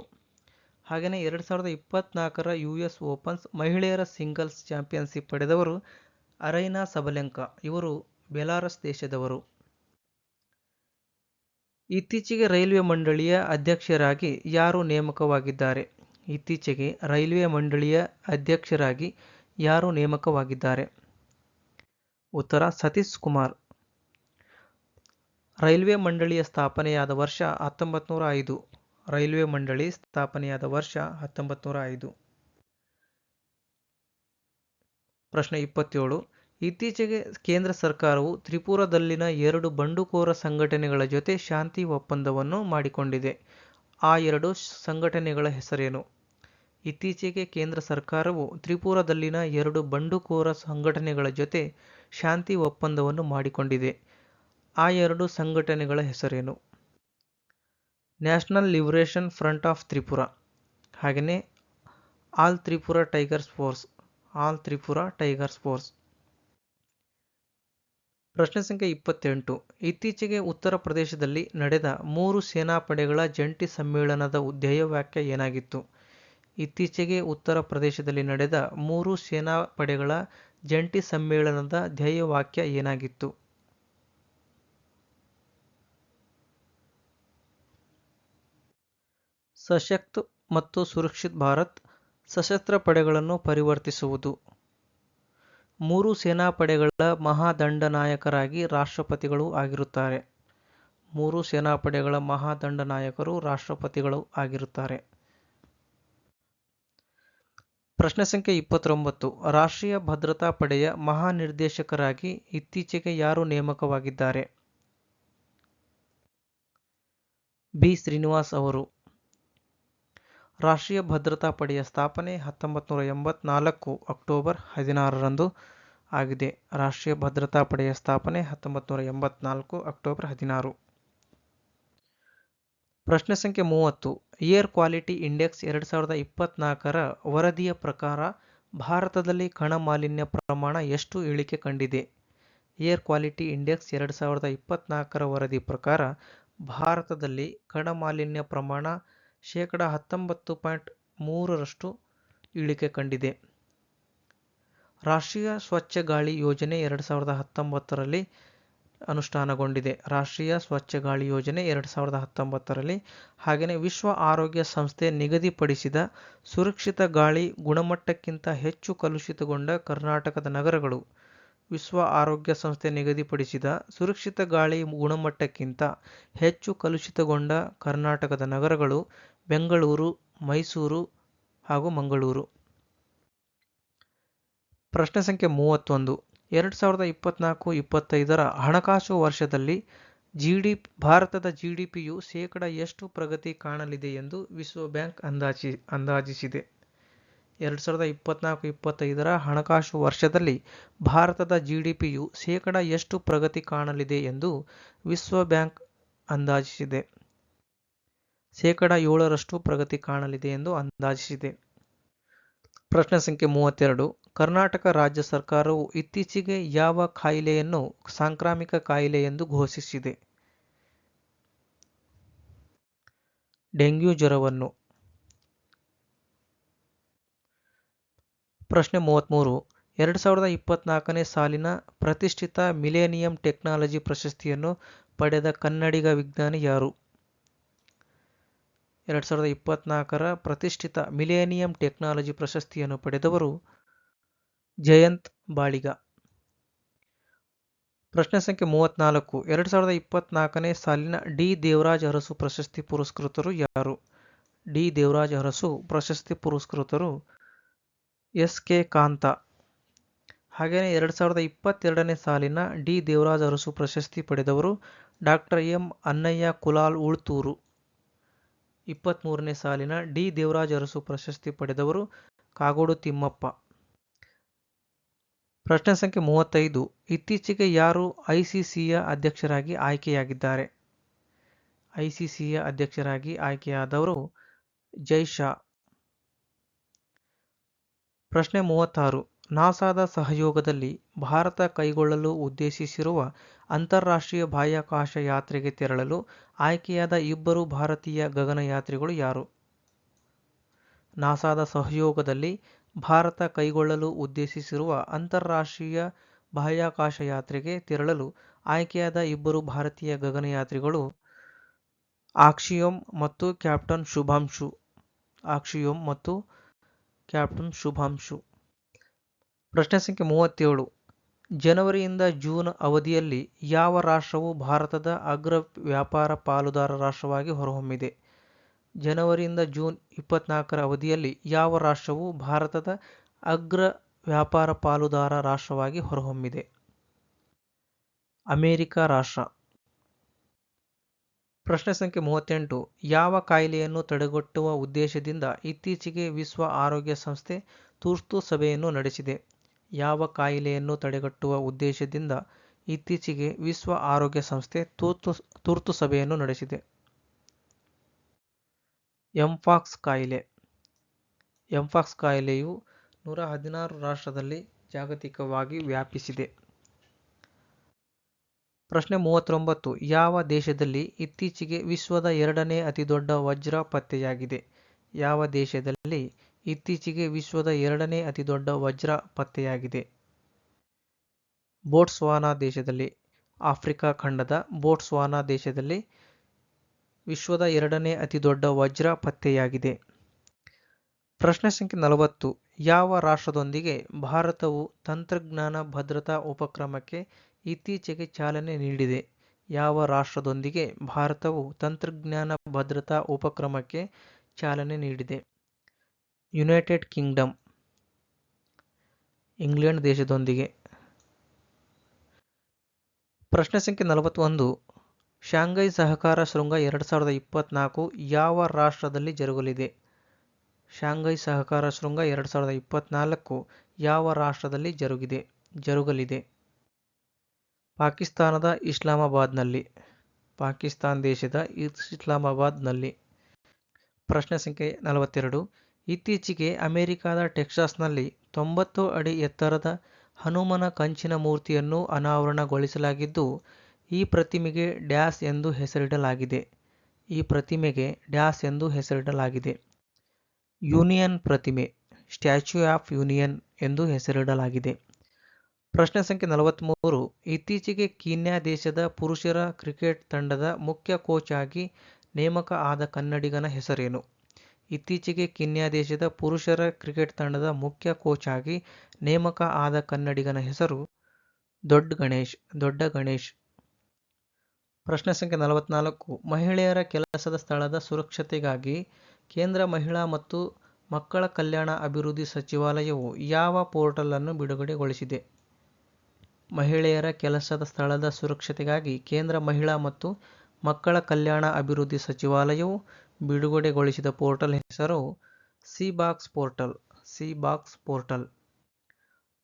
ಹಾಗೆಯೇ 2024ರ US ಓಪನ್ಸ್ ಮಹಿಳೆಯರ ಸಿಂಗಲ್ಸ್ ಚಾಂಪಿಯನ್ಶಿಪ್ ಪಡೆದವರು ಅರೈನಾ ಸಬಲೆಂಕಾ. ಇವರು ಬೆಲಾರಸ್ ದೇಶದವರು. ಇತ್ತೀಚೆಗೆ ರೈಲ್ವೆ ಮಂಡಳಿಯ ಅಧ್ಯಕ್ಷರಾಗಿ ಯಾರು ನೇಮಕವಾಗಿದ್ದಾರೆ? ಇತ್ತೀಚೆಗೆ ರೈಲ್ವೆ ಮಂಡಳಿಯ ಅಧ್ಯಕ್ಷರಾಗಿ ಯಾರು ನೇಮಕವಾಗಿದ್ದಾರೆ? ಉತ್ತರ ಸತೀಶ್ ಕುಮಾರ್. ರೈಲ್ವೆ ಮಂಡಳಿಯ ಸ್ಥಾಪನೆಯಾದ ವರ್ಷ 1905. ರೈಲ್ವೆ ಮಂಡಳಿ ಸ್ಥಾಪನೆಯಾದ ವರ್ಷ 1905. ಪ್ರಶ್ನೆ 27. ಇತ್ತೀಚೆಗೆ ಕೇಂದ್ರ ಸರ್ಕಾರವು ತ್ರಿಪುರಾದಲ್ಲಿನ 2 ಬಂಡುಕೋರ ಸಂಘಟನೆಗಳ ಜೊತೆ ಶಾಂತಿ ಒಪ್ಪಂದವನ್ನು ಮಾಡಿಕೊಂಡಿದೆ. ಆ 2 ಸಂಘಟನೆಗಳ ಹೆಸರೇನು? ಇತ್ತೀಚೆಗೆ ಕೇಂದ್ರ ಸರ್ಕಾರವು ತ್ರಿಪುರಾದಲ್ಲಿನ 2 ಬಂಡುಕೋರ ಸಂಘಟನೆಗಳ ಜೊತೆ ಶಾಂತಿ ಒಪ್ಪಂದವನ್ನು ಮಾಡಿಕೊಂಡಿದೆ. ಆ 2 ಸಂಘಟನೆಗಳ ಹೆಸರೇನು? National liberation front of Tripura, ಹಾಗೆಯೇ all Tripura tigers force. All Tripura tigers force. ಪ್ರಶ್ನೆ ಸಂಖ್ಯೆ 28. ಇತ್ತೀಚೆಗೆ ಉತ್ತರ ಪ್ರದೇಶದಲ್ಲಿ ನಡೆದ 3 ಸೇನಾಪಡೆಗಳ ಜಂಟಿ ಸಮ್ಮೇಳನದ ಧ್ಯೇಯವಾಕ್ಯ ಏನಾಗಿತ್ತು? ಇತ್ತೀಚೆಗೆ ಉತ್ತರ ಪ್ರದೇಶದಲ್ಲಿ ನಡೆದ 3 ಸೇನಾಪಡೆಗಳ ಜಂಟಿ ಸಮ್ಮೇಳನದ ಧ್ಯೇಯವಾಕ್ಯ ಏನಾಗಿತ್ತು? ಸಶಕ್ತ ಮತ್ತು ಸುರಕ್ಷಿತ ಭಾರತ್. ಸಶಸ್ತ್ರ ಪಡೆಗಳನ್ನು ಪರಿವರ್ತಿಸುವುದು. 3 ಸೇನಾಪಡೆಗಳ ಮಹಾದಂಡನಾಯಕರಾಗಿ ರಾಷ್ಟ್ರಪತಿಗಳು ಆಗಿರುತ್ತಾರೆ. 3 ಸೇನಾಪಡೆಗಳ ಮಹಾದಂಡನಾಯಕರು ರಾಷ್ಟ್ರಪತಿಗಳು ಆಗಿರುತ್ತಾರೆ. ಪ್ರಶ್ನೆ ಸಂಖ್ಯೆ 29. ರಾಷ್ಟ್ರೀಯ ಭದ್ರತಾ ಪಡೆಯ ಮಹಾನಿರ್ದೇಶಕರಾಗಿ ಇತ್ತೀಚೆಗೆ ಯಾರು ನೇಮಕವಾಗಿದ್ದಾರೆ? ಬಿ. ಶ್ರೀನಿವಾಸ್ ಅವರು. ರಾಷ್ಟ್ರೀಯ ಭದ್ರತಾ ಪಡೆಯ ಸ್ಥಾಪನೆ 1984 ಅಕ್ಟೋಬರ್ 16ರಂದು ಆಗಿದೆ. ರಾಷ್ಟ್ರೀಯ ಭದ್ರತಾ ಪಡೆಯ ಸ್ಥಾಪನೆ 1984 ಅಕ್ಟೋಬರ್ 16. ಪ್ರಶ್ನೆ ಸಂಖ್ಯೆ 30. ಏರ್ ಕ್ವಾಲಿಟಿ ಇಂಡೆಕ್ಸ್ 2024ರ ವರದಿಯ ಪ್ರಕಾರ ಭಾರತದಲ್ಲಿ ಕಣ ಮಾಲಿನ್ಯ ಪ್ರಮಾಣ ಎಷ್ಟು ಇಳಿಕೆ ಕಂಡಿದೆ? ಏರ್ ಕ್ವಾಲಿಟಿ ಇಂಡೆಕ್ಸ್ 2024ರ ವರದಿ ಪ್ರಕಾರ ಭಾರತದಲ್ಲಿ ಕಣ ಮಾಲಿನ್ಯ ಪ್ರಮಾಣ 19.3% ಇಳಿಕೆ ಕಂಡಿದೆ. ರಾಷ್ಟ್ರೀಯ ಸ್ವಚ್ಛ ಗಾಳಿ ಯೋಜನೆ 2019ರಲ್ಲಿ ಅನುಷ್ಠಾನಗೊಂಡಿದೆ. ರಾಷ್ಟ್ರೀಯ ಸ್ವಚ್ಛ ಗಾಳಿ ಯೋಜನೆ 2019ರಲ್ಲಿ. ಹಾಗೆಯೇ ವಿಶ್ವ ಆರೋಗ್ಯ ಸಂಸ್ಥೆ ನಿಗದಿಪಡಿಸಿದ ಸುರಕ್ಷಿತ ಗಾಳಿ ಗುಣಮಟ್ಟಕ್ಕಿಂತ ಹೆಚ್ಚು ಕಲುಷಿತಗೊಂಡ ಕರ್ನಾಟಕದ ನಗರಗಳು. ವಿಶ್ವ ಆರೋಗ್ಯ ಸಂಸ್ಥೆ ನಿಗದಿಪಡಿಸಿದ ಸುರಕ್ಷಿತ ಗಾಳಿ ಗುಣಮಟ್ಟಕ್ಕಿಂತ ಹೆಚ್ಚು ಕಲುಷಿತಗೊಂಡ ಕರ್ನಾಟಕದ ನಗರಗಳು ಬೆಂಗಳೂರು, ಮೈಸೂರು ಹಾಗೂ ಮಂಗಳೂರು. ಪ್ರಶ್ನೆ ಸಂಖ್ಯೆ 31. 2024-25ರ ಹಣಕಾಸು ವರ್ಷದಲ್ಲಿ ಭಾರತದ ಜಿಡಿಪಿಯು ಶೇಕಡ ಎಷ್ಟು ಪ್ರಗತಿ ಕಾಣಲಿದೆ ಎಂದು ವಿಶ್ವ ಬ್ಯಾಂಕ್ ಅಂದಾಜಿಸಿದೆ? 2024-25ರ ಹಣಕಾಸು ವರ್ಷದಲ್ಲಿ ಭಾರತದ ಜಿಡಿಪಿಯು ಶೇಕಡ ಎಷ್ಟು ಪ್ರಗತಿ ಕಾಣಲಿದೆ ಎಂದು ವಿಶ್ವ ಬ್ಯಾಂಕ್ ಅಂದಾಜಿಸಿದೆ? ಶೇಕಡ 7ರಷ್ಟು ಪ್ರಗತಿ ಕಾಣಲಿದೆ ಎಂದು ಅಂದಾಜಿಸಿದೆ. ಪ್ರಶ್ನೆ ಸಂಖ್ಯೆ 32. ಕರ್ನಾಟಕ ರಾಜ್ಯ ಸರ್ಕಾರವು ಇತ್ತೀಚೆಗೆ ಯಾವ ಕಾಯಿಲೆಯನ್ನು ಸಾಂಕ್ರಾಮಿಕ ಕಾಯಿಲೆ ಎಂದು ಘೋಷಿಸಿದೆ? ಡೆಂಗ್ಯೂ ಜ್ವರವನ್ನು. ಪ್ರಶ್ನೆ 33. 2024ನೇ ಸಾಲಿನ ಪ್ರತಿಷ್ಠಿತ ಮಿಲೇನಿಯಂ ಟೆಕ್ನಾಲಜಿ ಪ್ರಶಸ್ತಿಯನ್ನು ಪಡೆದ ಕನ್ನಡಿಗ ವಿಜ್ಞಾನಿ ಯಾರು? 2024ರ ಪ್ರತಿಷ್ಠಿತ ಮಿಲೇನಿಯಂ ಟೆಕ್ನಾಲಜಿ ಪ್ರಶಸ್ತಿಯನ್ನು ಪಡೆದವರು ಜಯಂತ್ ಬಾಳಿಗ. ಪ್ರಶ್ನೆ ಸಂಖ್ಯೆ 34. 2024ನೇ ಸಾಲಿನ ಡಿ. ದೇವರಾಜ ಅರಸು ಪ್ರಶಸ್ತಿ ಪುರಸ್ಕೃತರು ಯಾರು? ಡಿ. ದೇವರಾಜ ಅರಸು ಪ್ರಶಸ್ತಿ ಪುರಸ್ಕೃತರು ಎಸ್. ಕೆ. ಕಾಂತ. ಹಾಗೆಯೇ 2022ನೇ ಸಾಲಿನ ಡಿ. ದೇವರಾಜ ಅರಸು ಪ್ರಶಸ್ತಿ ಪಡೆದವರು ಡಾ. ಎಂ. ಅನ್ನಯ್ಯ ಕುಲಾಲ್ ಉಳ್ತೂರು. 23ನೇ ಸಾಲಿನ ಡಿ. ದೇವರಾಜ ಅರಸು ಪ್ರಶಸ್ತಿ ಪಡೆದವರು ಕಾಗೋಡು ತಿಮ್ಮಪ್ಪ. ಪ್ರಶ್ನೆ ಸಂಖ್ಯೆ 35. ಇತ್ತೀಚೆಗೆ ಯಾರು ಐಸಿಸಿಯ ಅಧ್ಯಕ್ಷರಾಗಿ ಆಯ್ಕೆಯಾಗಿದ್ದಾರೆ? ಐಸಿಸಿಯ ಅಧ್ಯಕ್ಷರಾಗಿ ಆಯ್ಕೆಯಾದವರು ಜೈ ಶಾ. ಪ್ರಶ್ನೆ 36. ನಾಸಾದ ಸಹಯೋಗದಲ್ಲಿ ಭಾರತ ಕೈಗೊಳ್ಳಲು ಉದ್ದೇಶಿಸಿರುವ ಅಂತಾರಾಷ್ಟ್ರೀಯ ಬಾಹ್ಯಾಕಾಶ ಯಾತ್ರೆಗೆ ತೆರಳಲು ಆಯ್ಕೆಯಾದ ಇಬ್ಬರು ಭಾರತೀಯ ಗಗನಯಾತ್ರಿಗಳು ಯಾರು? ನಾಸಾದ ಸಹಯೋಗದಲ್ಲಿ ಭಾರತ ಕೈಗೊಳ್ಳಲು ಉದ್ದೇಶಿಸಿರುವ ಅಂತಾರಾಷ್ಟ್ರೀಯ ಬಾಹ್ಯಾಕಾಶ ಯಾತ್ರೆಗೆ ತೆರಳಲು ಆಯ್ಕೆಯಾದ ಇಬ್ಬರು ಭಾರತೀಯ ಗಗನಯಾತ್ರಿಗಳು ಆಕ್ಸಿಯೋಮ್ ಮತ್ತು ಕ್ಯಾಪ್ಟನ್ ಶುಭಾಂಶು. ಆಕ್ಸಿಯೋಮ್ ಮತ್ತು ಕ್ಯಾಪ್ಟನ್ ಶುಭಾಂಶು. ಪ್ರಶ್ನೆ ಸಂಖ್ಯೆ 37. ಜನವರಿಯಿಂದ ಜೂನ್ ಅವಧಿಯಲ್ಲಿ ಯಾವ ರಾಷ್ಟ್ರವು ಭಾರತದ ಅಗ್ರ ವ್ಯಾಪಾರ ಪಾಲುದಾರ ರಾಷ್ಟ್ರವಾಗಿ ಹೊರಹೊಮ್ಮಿದೆ? ಜನವರಿಯಿಂದ ಜೂನ್ 24ರ ಅವಧಿಯಲ್ಲಿ ಯಾವ ರಾಷ್ಟ್ರವು ಭಾರತದ ಅಗ್ರ ವ್ಯಾಪಾರ ಪಾಲುದಾರ ರಾಷ್ಟ್ರವಾಗಿ ಹೊರಹೊಮ್ಮಿದೆ? ಅಮೆರಿಕ ರಾಷ್ಟ್ರ. ಪ್ರಶ್ನೆ ಸಂಖ್ಯೆ 38. ಯಾವ ಕಾಯಿಲೆಯನ್ನು ತಡೆಗಟ್ಟುವ ಉದ್ದೇಶದಿಂದ ಇತ್ತೀಚೆಗೆ ವಿಶ್ವ ಆರೋಗ್ಯ ಸಂಸ್ಥೆ ತುರ್ತು ಸಭೆಯನ್ನು ನಡೆಸಿದೆ? ಯಾವ ಕಾಯಿಲೆಯನ್ನು ತಡೆಗಟ್ಟುವ ಉದ್ದೇಶದಿಂದ ಇತ್ತೀಚೆಗೆ ವಿಶ್ವ ಆರೋಗ್ಯ ಸಂಸ್ಥೆ ತುರ್ತು ಸಭೆಯನ್ನು ನಡೆಸಿದೆ? ಎಂಪಾಕ್ಸ್ ಕಾಯಿಲೆ. ಎಂಪಾಕ್ಸ್ ಕಾಯಿಲೆಯು 116 ರಾಷ್ಟ್ರದಲ್ಲಿ ಜಾಗತಿಕವಾಗಿ ವ್ಯಾಪಿಸಿದೆ. ಪ್ರಶ್ನೆ 39. ಯಾವ ದೇಶದಲ್ಲಿ ಇತ್ತೀಚೆಗೆ ವಿಶ್ವದ 2ನೇ ಅತಿದೊಡ್ಡ ವಜ್ರ ಪತ್ತೆಯಾಗಿದೆ? ಯಾವ ದೇಶದಲ್ಲಿ ಇತ್ತೀಚೆಗೆ ವಿಶ್ವದ 2ನೇ ಅತಿದೊಡ್ಡ ವಜ್ರ ಪತ್ತೆಯಾಗಿದೆ? ಬೋಟ್ಸ್ವಾನಾ ದೇಶದಲ್ಲಿ. ಆಫ್ರಿಕಾ ಖಂಡದ ಬೋಟ್ಸ್ವಾನಾ ದೇಶದಲ್ಲಿ ವಿಶ್ವದ 2ನೇ ಅತಿದೊಡ್ಡ ವಜ್ರ ಪತ್ತೆಯಾಗಿದೆ. ಪ್ರಶ್ನೆ ಸಂಖ್ಯೆ 40. ಯಾವ ರಾಷ್ಟ್ರದೊಂದಿಗೆ ಭಾರತವು ತಂತ್ರಜ್ಞಾನ ಭದ್ರತಾ ಉಪಕ್ರಮಕ್ಕೆ ಇತ್ತೀಚೆಗೆ ಚಾಲನೆ ನೀಡಿದೆ? ಯಾವ ರಾಷ್ಟ್ರದೊಂದಿಗೆ ಭಾರತವು ತಂತ್ರಜ್ಞಾನ ಭದ್ರತಾ ಉಪಕ್ರಮಕ್ಕೆ ಚಾಲನೆ ನೀಡಿದೆ? United Kingdom. ಇಂಗ್ಲೆಂಡ್ ದೇಶದೊಂದಿಗೆ. ಪ್ರಶ್ನೆ ಸಂಖ್ಯೆ 41. ಶಾಂಘೈ ಸಹಕಾರ ಶೃಂಗ 2024 ಯಾವ ರಾಷ್ಟ್ರದಲ್ಲಿ ಜರುಗಲಿದೆ? ಶಾಂಘೈ ಸಹಕಾರ ಶೃಂಗ 2024 ಯಾವ ರಾಷ್ಟ್ರದಲ್ಲಿ ಜರುಗಲಿದೆ? ಪಾಕಿಸ್ತಾನದ ಇಸ್ಲಾಮಾಬಾದ್ನಲ್ಲಿ. ಪಾಕಿಸ್ತಾನ ದೇಶದ ಇಸ್ಲಾಮಾಬಾದ್ನಲ್ಲಿ. ಪ್ರಶ್ನೆ ಸಂಖ್ಯೆ 42. ಇತ್ತೀಚೆಗೆ ಅಮೆರಿಕದ ಟೆಕ್ಸಾಸ್ನಲ್ಲಿ 90 ಅಡಿ ಎತ್ತರದ ಹನುಮನ ಕಂಚಿನ ಮೂರ್ತಿಯನ್ನು ಅನಾವರಣಗೊಳಿಸಲಾಗಿದ್ದು, ಈ ಪ್ರತಿಮೆಗೆ ಡ್ಯಾಶ್ ಎಂದು ಹೆಸರಿಡಲಾಗಿದೆ? ಈ ಪ್ರತಿಮೆಗೆ ಡ್ಯಾಶ್ ಎಂದು ಹೆಸರಿಡಲಾಗಿದೆ? ಯೂನಿಯನ್ ಪ್ರತಿಮೆ, ಸ್ಟ್ಯಾಚ್ಯೂ ಆಫ್ ಯೂನಿಯನ್ ಎಂದು ಹೆಸರಿಡಲಾಗಿದೆ. ಪ್ರಶ್ನೆ ಸಂಖ್ಯೆ 43. ಇತ್ತೀಚೆಗೆ ಕೀನ್ಯಾ ದೇಶದ ಪುರುಷರ ಕ್ರಿಕೆಟ್ ತಂಡದ ಮುಖ್ಯ ಕೋಚ್ ಆಗಿ ನೇಮಕ ಆದ ಕನ್ನಡಿಗನ ಹೆಸರೇನು? ಇತ್ತೀಚೆಗೆ ಕೀನ್ಯಾ ದೇಶದ ಪುರುಷರ ಕ್ರಿಕೆಟ್ ತಂಡದ ಮುಖ್ಯ ಕೋಚ್ ಆಗಿ ನೇಮಕ ಆದ ಕನ್ನಡಿಗನ ಹೆಸರು ದೊಡ್ಡ ಗಣೇಶ್. ಪ್ರಶ್ನೆ ಸಂಖ್ಯೆ 44. ಮಹಿಳೆಯರ ಕೆಲಸದ ಸ್ಥಳದ ಸುರಕ್ಷತೆಗಾಗಿ ಕೇಂದ್ರ ಮಹಿಳಾ ಮತ್ತು ಮಕ್ಕಳ ಕಲ್ಯಾಣ ಅಭಿವೃದ್ಧಿ ಸಚಿವಾಲಯವು ಯಾವ ಪೋರ್ಟಲ್ ಅನ್ನು ಬಿಡುಗಡೆಗೊಳಿಸಿದೆ? ಮಹಿಳೆಯರ ಕೆಲಸದ ಸ್ಥಳದ ಸುರಕ್ಷತೆಗಾಗಿ ಕೇಂದ್ರ ಮಹಿಳಾ ಮತ್ತು ಮಕ್ಕಳ ಕಲ್ಯಾಣ ಅಭಿವೃದ್ಧಿ ಸಚಿವಾಲಯವು ಬಿಡುಗಡೆಗೊಳಿಸಿದ ಪೋರ್ಟಲ್ ಹೆಸರು ಸಿ-ಬಾಕ್ಸ್ ಪೋರ್ಟಲ್.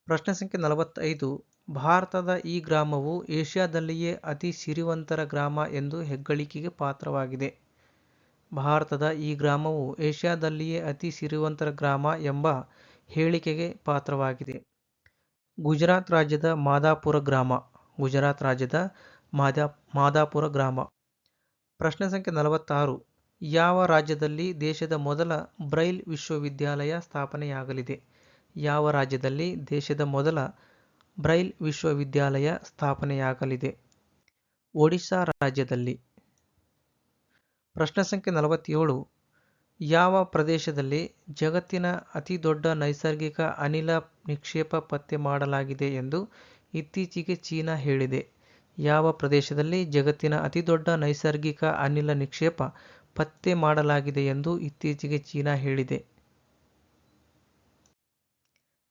ಪ್ರಶ್ನೆ ಸಂಖ್ಯೆ 45. ಭಾರತದ ಈ ಗ್ರಾಮವು ಏಷ್ಯಾದಲ್ಲಿಯೇ ಅತಿ ಸಿರಿವಂತರ ಗ್ರಾಮ ಎಂದು ಹೆಗ್ಗಳಿಕೆಗೆ ಪಾತ್ರವಾಗಿದೆ. ಭಾರತದ ಈ ಗ್ರಾಮವು ಏಷ್ಯಾದಲ್ಲಿಯೇ ಅತಿ ಸಿರಿವಂತರ ಗ್ರಾಮ ಎಂಬ ಹೇಳಿಕೆಗೆ ಪಾತ್ರವಾಗಿದೆ. ಗುಜರಾತ್ ರಾಜ್ಯದ ಮಾದಾಪುರ ಗ್ರಾಮ. ಪ್ರಶ್ನೆ ಸಂಖ್ಯೆ 46. ಯಾವ ರಾಜ್ಯದಲ್ಲಿ ದೇಶದ ಮೊದಲ ಬ್ರೈಲ್ ವಿಶ್ವವಿದ್ಯಾಲಯ ಸ್ಥಾಪನೆಯಾಗಲಿದೆ? ಯಾವ ರಾಜ್ಯದಲ್ಲಿ ದೇಶದ ಮೊದಲ ಬ್ರೈಲ್ ವಿಶ್ವವಿದ್ಯಾಲಯ ಸ್ಥಾಪನೆಯಾಗಲಿದೆ? ಒಡಿಶಾ ರಾಜ್ಯದಲ್ಲಿ. ಪ್ರಶ್ನೆ ಸಂಖ್ಯೆ 47. ಯಾವ ಪ್ರದೇಶದಲ್ಲಿ ಜಗತ್ತಿನ ಅತಿ ದೊಡ್ಡ ನೈಸರ್ಗಿಕ ಅನಿಲ ನಿಕ್ಷೇಪ ಪತ್ತೆ ಮಾಡಲಾಗಿದೆ ಎಂದು ಇತ್ತೀಚೆಗೆ ಚೀನಾ ಹೇಳಿದೆ? ಯಾವ ಪ್ರದೇಶದಲ್ಲಿ ಜಗತ್ತಿನ ಅತಿದೊಡ್ಡ ನೈಸರ್ಗಿಕ ಅನಿಲ ನಿಕ್ಷೇಪ ಪತ್ತೆ ಮಾಡಲಾಗಿದೆ ಎಂದು ಇತ್ತೀಚೆಗೆ ಚೀನಾ ಹೇಳಿದೆ?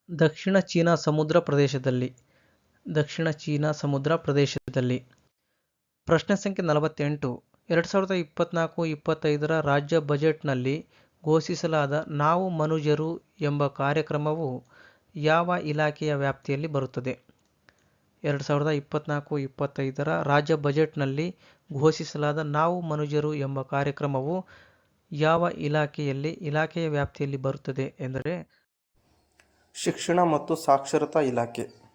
ದಕ್ಷಿಣ ಚೀನಾ ಸಮುದ್ರ ಪ್ರದೇಶದಲ್ಲಿ. ಪ್ರಶ್ನೆ ಸಂಖ್ಯೆ 48. 2024-25ರ ರಾಜ್ಯ ಬಜೆಟ್ನಲ್ಲಿ ಘೋಷಿಸಲಾದ ನಾವು ಮನುಜರು ಎಂಬ ಕಾರ್ಯಕ್ರಮವು ಯಾವ ಇಲಾಖೆಯ ವ್ಯಾಪ್ತಿಯಲ್ಲಿ ಬರುತ್ತದೆ? 2024-25ರ ರಾಜ್ಯ ಬಜೆಟ್ನಲ್ಲಿ ಘೋಷಿಸಲಾದ ನಾವು ಮನುಜರು ಎಂಬ ಕಾರ್ಯಕ್ರಮವು ಯಾವ ಇಲಾಖೆಯ ವ್ಯಾಪ್ತಿಯಲ್ಲಿ ಬರುತ್ತದೆ ಎಂದರೆ ಶಿಕ್ಷಣ ಮತ್ತು ಸಾಕ್ಷರತಾ ಇಲಾಖೆ.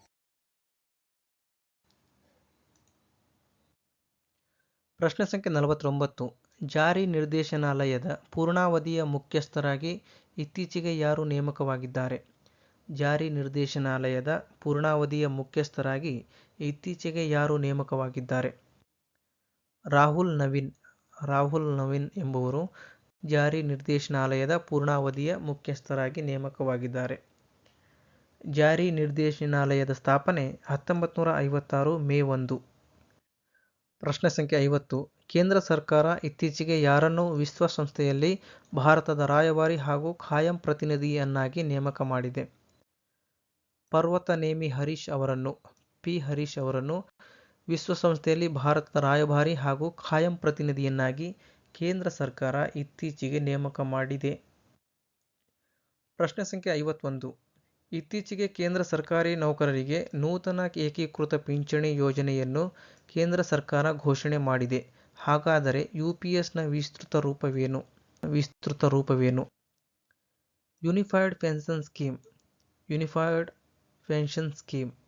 ಪ್ರಶ್ನೆ ಸಂಖ್ಯೆ 49. ಜಾರಿ ನಿರ್ದೇಶನಾಲಯದ ಪೂರ್ಣಾವಧಿಯ ಮುಖ್ಯಸ್ಥರಾಗಿ ಇತ್ತೀಚೆಗೆ ಯಾರು ನೇಮಕವಾಗಿದ್ದಾರೆ? ಜಾರಿ ನಿರ್ದೇಶನಾಲಯದ ಪೂರ್ಣಾವಧಿಯ ಮುಖ್ಯಸ್ಥರಾಗಿ ಇತ್ತೀಚೆಗೆ ಯಾರು ನೇಮಕವಾಗಿದ್ದಾರೆ? ರಾಹುಲ್ ನವೀನ್ ಎಂಬುವರು ಜಾರಿ ನಿರ್ದೇಶನಾಲಯದ ಪೂರ್ಣಾವಧಿಯ ಮುಖ್ಯಸ್ಥರಾಗಿ ನೇಮಕವಾಗಿದ್ದಾರೆ. ಜಾರಿ ನಿರ್ದೇಶನಾಲಯದ ಸ್ಥಾಪನೆ 1956 ಮೇ 1. ಪ್ರಶ್ನೆ ಸಂಖ್ಯೆ 50. ಕೇಂದ್ರ ಸರ್ಕಾರ ಇತ್ತೀಚೆಗೆ ಯಾರನ್ನು ವಿಶ್ವಸಂಸ್ಥೆಯಲ್ಲಿ ಭಾರತದ ರಾಯಭಾರಿ ಹಾಗೂ ಖಾಯಂ ಪ್ರತಿನಿಧಿಯನ್ನಾಗಿ ನೇಮಕ ಮಾಡಿದೆ? ಪರ್ವತನೇಮಿ ಹರೀಶ್ ಅವರನ್ನು ವಿಶ್ವಸಂಸ್ಥೆಯಲ್ಲಿ ಭಾರತದ ರಾಯಭಾರಿ ಹಾಗೂ ಖಾಯಂ ಪ್ರತಿನಿಧಿಯನ್ನಾಗಿ ಕೇಂದ್ರ ಸರ್ಕಾರ ಇತ್ತೀಚೆಗೆ ನೇಮಕ ಮಾಡಿದೆ. ಪ್ರಶ್ನೆ ಸಂಖ್ಯೆ 51. ಇತ್ತೀಚೆಗೆ ಕೇಂದ್ರ ಸರ್ಕಾರಿ ನೌಕರರಿಗೆ ನೂತನ ಏಕೀಕೃತ ಪಿಂಚಣಿ ಯೋಜನೆಯನ್ನು ಕೇಂದ್ರ ಸರ್ಕಾರ ಘೋಷಣೆ ಮಾಡಿದೆ. ಹಾಗಾದರೆ ಯುಪಿಎಸ್ನ ವಿಸ್ತೃತ ರೂಪವೇನು? Unified pension scheme.